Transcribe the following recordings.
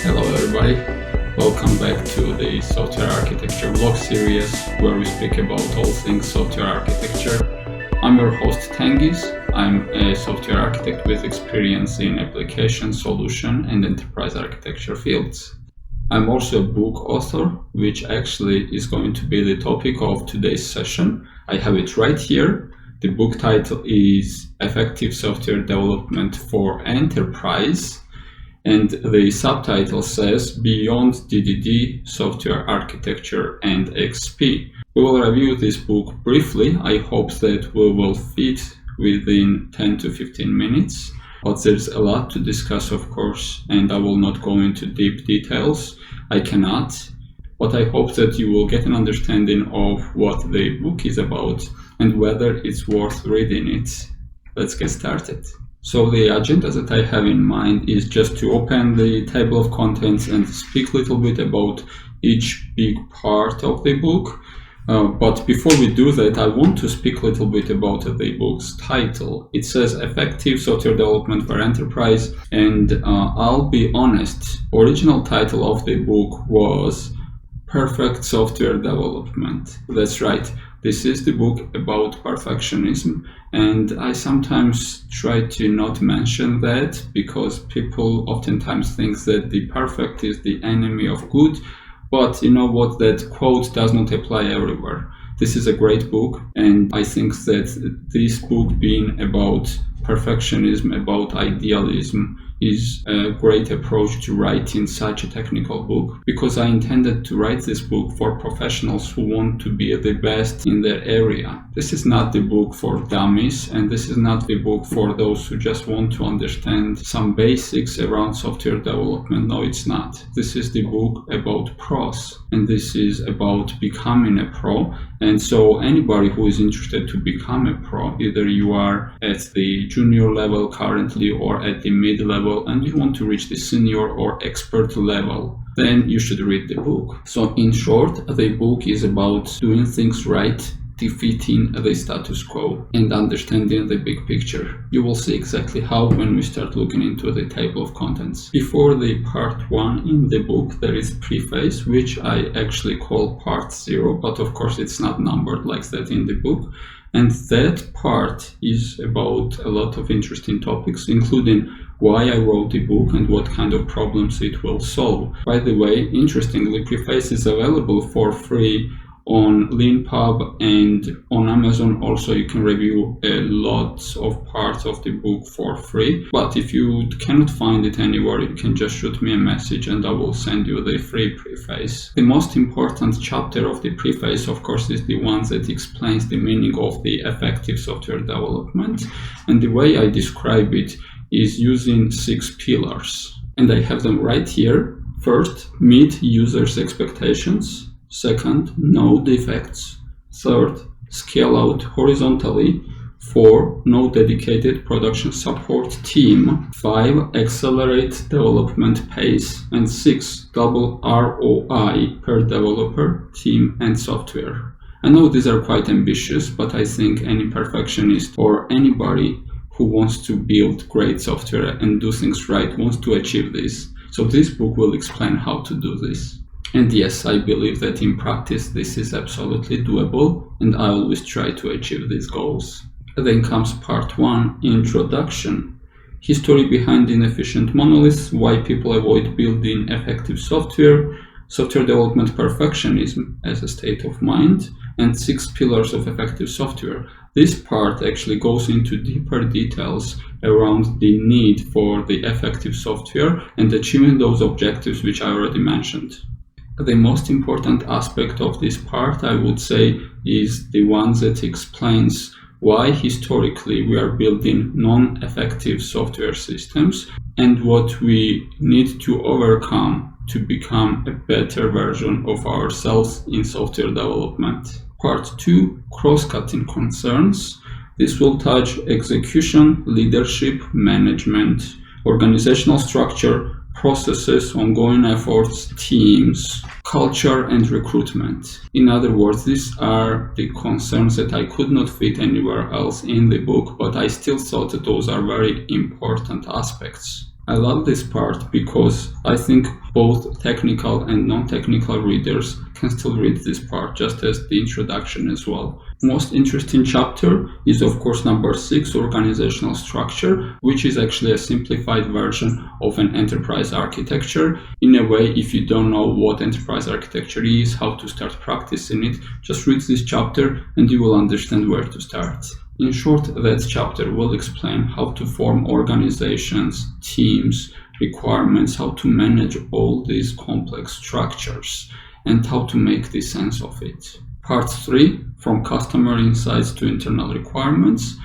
Hello everybody, welcome back to the Software Architecture vlog series where we speak about all things software architecture. I'm your host Tengiz. I'm a software architect with experience in application, solution and enterprise architecture fields. I'm also a book author, which actually is going to be the topic of today's session. I have it right here. The book title is Effective Software Development for Enterprise. And the subtitle says Beyond DDD, Software Architecture and XP. We will review this book briefly. I hope that we will fit within 10 to 15 minutes. But there's a lot to discuss, of course, and I will not go into deep details. I cannot. But I hope that you will get an understanding of what the book is about and whether it's worth reading it. Let's get started. So the agenda that I have in mind is just to open the table of contents and speak a little bit about each big part of the book. But before we do that, I want to speak a little bit about the book's title. It says Effective Software Development for Enterprise, and I'll be honest, original title of the book was Perfect Software Development. That's right. This is the book about perfectionism, and I sometimes try to not mention that because people oftentimes think that the perfect is the enemy of good, but you know what, that quote does not apply everywhere. This is a great book, and I think that this book being about perfectionism, about idealism, is a great approach to writing such a technical book, because I intended to write this book for professionals who want to be the best in their area. This is not the book for dummies, and this is not the book for those who just want to understand some basics around software development. No, it's not. This is the book about pros, and this is about becoming a pro. And so anybody who is interested to become a pro, either you are at the junior level currently or at the mid level and you want to reach the senior or expert level, then you should read the book. So in short, the book is about doing things right, defeating the status quo, and understanding the big picture. You will see exactly how when we start looking into the table of contents. Before the part 1 in the book, there is preface, which I actually call part 0, but of course it's not numbered like that in the book. And that part is about a lot of interesting topics, including why I wrote the book and what kind of problems it will solve. By the way, interestingly, preface is available for free on LeanPub and on Amazon. Also, you can review a lot of parts of the book for free. But if you cannot find it anywhere, you can just shoot me a message and I will send you the free preface. The most important chapter of the preface, of course, is the one that explains the meaning of the effective software development. And the way I describe it is using 6 pillars. And I have them right here. First, meet users' expectations. Second, no defects. Third, scale out horizontally. 4, no dedicated production support team. 5, accelerate development pace. And 6, double ROI per developer, team, and software. I know these are quite ambitious, but I think any perfectionist or anybody who wants to build great software and do things right wants to achieve this. So this book will explain how to do this. And yes, I believe that in practice this is absolutely doable, and I always try to achieve these goals. Then comes part 1, introduction. History behind inefficient monoliths, why people avoid building effective software, software development perfectionism as a state of mind, and 6 pillars of effective software. This part actually goes into deeper details around the need for the effective software and achieving those objectives which I already mentioned. The most important aspect of this part, I would say, is the one that explains why historically we are building non-effective software systems and what we need to overcome to become a better version of ourselves in software development. Part 2, cross-cutting concerns. This will touch execution, leadership, management, organizational structure, processes, ongoing efforts, teams, culture, and recruitment. In other words, these are the concerns that I could not fit anywhere else in the book, but I still thought that those are very important aspects. I love this part because I think both technical and non-technical readers can still read this part just as the introduction as well. Most interesting chapter is of course number 6, organizational structure, which is actually a simplified version of an enterprise architecture. In a way, if you don't know what enterprise architecture is, how to start practicing it, just read this chapter and you will understand where to start. In short, that chapter will explain how to form organizations, teams, requirements, how to manage all these complex structures, and how to make the sense of it. Part 3, from customer insights to internal requirements.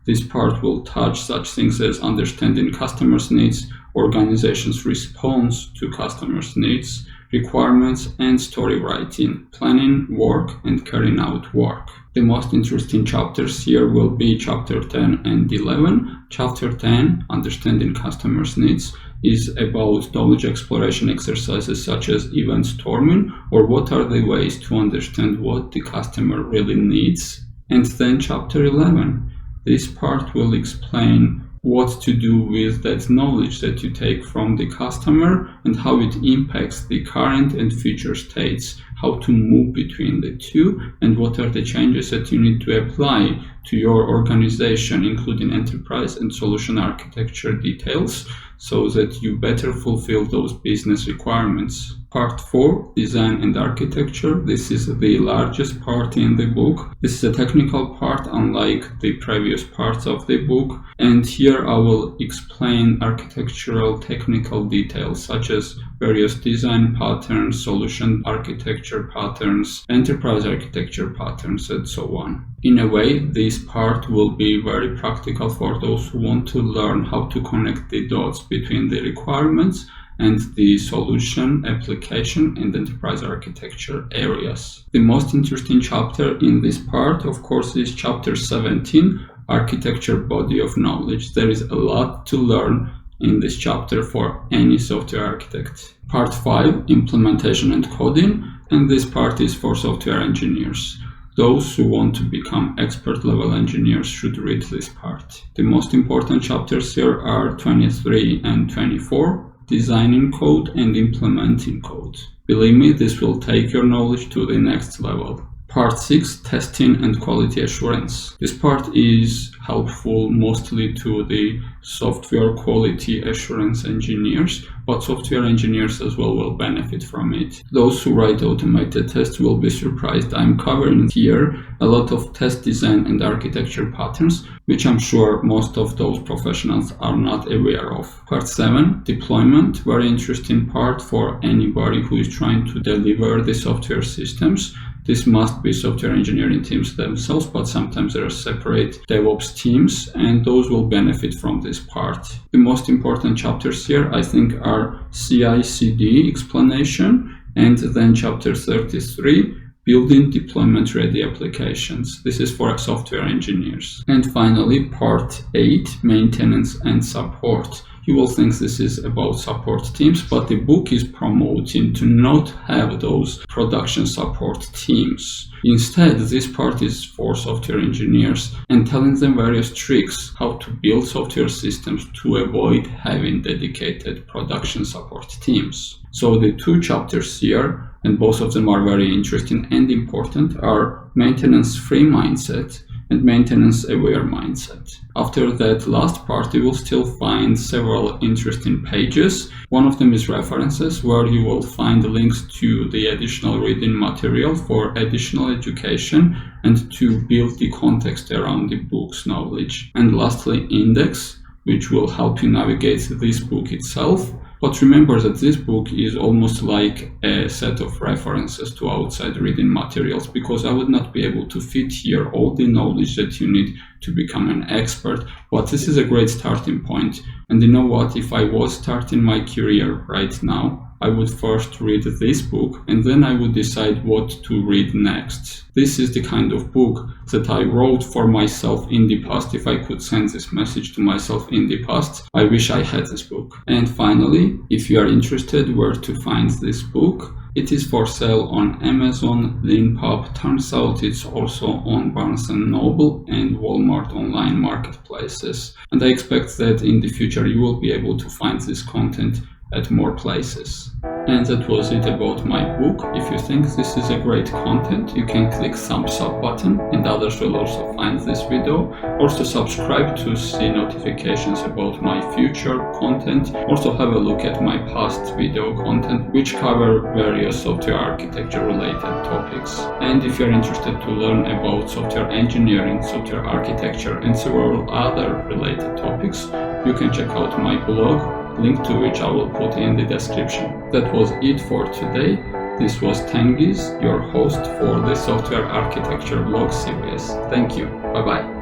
This part will touch such things as understanding customers' needs, organizations' response to customers' needs, requirements, and story writing, planning work, and carrying out work. The most interesting chapters here will be chapter 10 and 11. Chapter 10, understanding customers' needs, is about knowledge exploration exercises such as event storming, or what are the ways to understand what the customer really needs. And then chapter 11. This part will explain what to do with that knowledge that you take from the customer and how it impacts the current and future states, how to move between the two, and what are the changes that you need to apply to your organization, including enterprise and solution architecture details, so that you better fulfill those business requirements. Part 4, design and architecture. This is the largest part in the book. This is a technical part, unlike the previous parts of the book. And here I will explain architectural technical details such as various design patterns, solution architecture patterns, enterprise architecture patterns, and so on. In a way, this part will be very practical for those who want to learn how to connect the dots between the requirements and the solution, application, and enterprise architecture areas. The most interesting chapter in this part, of course, is chapter 17, architecture body of knowledge. There is a lot to learn in this chapter for any software architect. Part 5, implementation and coding, and this part is for software engineers. Those who want to become expert level engineers should read this part. The most important chapters here are 23 and 24, designing code and implementing code. Believe me, this will take your knowledge to the next level. Part 6, testing and quality assurance. This part is helpful mostly to the software quality assurance engineers, but software engineers as well will benefit from it. Those who write automated tests will be surprised. I'm covering here a lot of test design and architecture patterns, which I'm sure most of those professionals are not aware of. Part 7, deployment, very interesting part for anybody who is trying to deliver the software systems. This must be software engineering teams themselves, but sometimes there are separate DevOps teams, and those will benefit from this part. The most important chapters here, I think, are CI/CD explanation, and then chapter 33, building deployment-ready applications. This is for software engineers. And finally, part 8, maintenance and support. You will think this is about support teams, but the book is promoting to not have those production support teams. Instead, this part is for software engineers and telling them various tricks how to build software systems to avoid having dedicated production support teams. So the two chapters here, and both of them are very interesting and important, are maintenance-free mindset and maintenance-aware mindset. After that last part, you will still find several interesting pages. One of them is references, where you will find links to the additional reading material for additional education and to build the context around the book's knowledge. And lastly, index, which will help you navigate this book itself. But remember that this book is almost like a set of references to outside reading materials, because I would not be able to fit here all the knowledge that you need to become an expert. But this is a great starting point. And you know what? If I was starting my career right now, I would first read this book and then I would decide what to read next. This is the kind of book that I wrote for myself in the past. If I could send this message to myself in the past, I wish I had this book. And finally, if you are interested where to find this book, it is for sale on Amazon, Leanpub. Turns out it's also on Barnes & Noble and Walmart online marketplaces. And I expect that in the future you will be able to find this content at more places. And that was it about my book. If you think this is a great content, you can click thumbs up button and others will also find this video. Also subscribe to see notifications about my future content. Also have a look at my past video content which cover various software architecture related topics. And if you're interested to learn about software engineering, software architecture and several other related topics, you can check out my blog, link to which I will put in the description. That was it for today. This was Tengiz, your host for the Software Architecture vlog series. Thank you. Bye bye.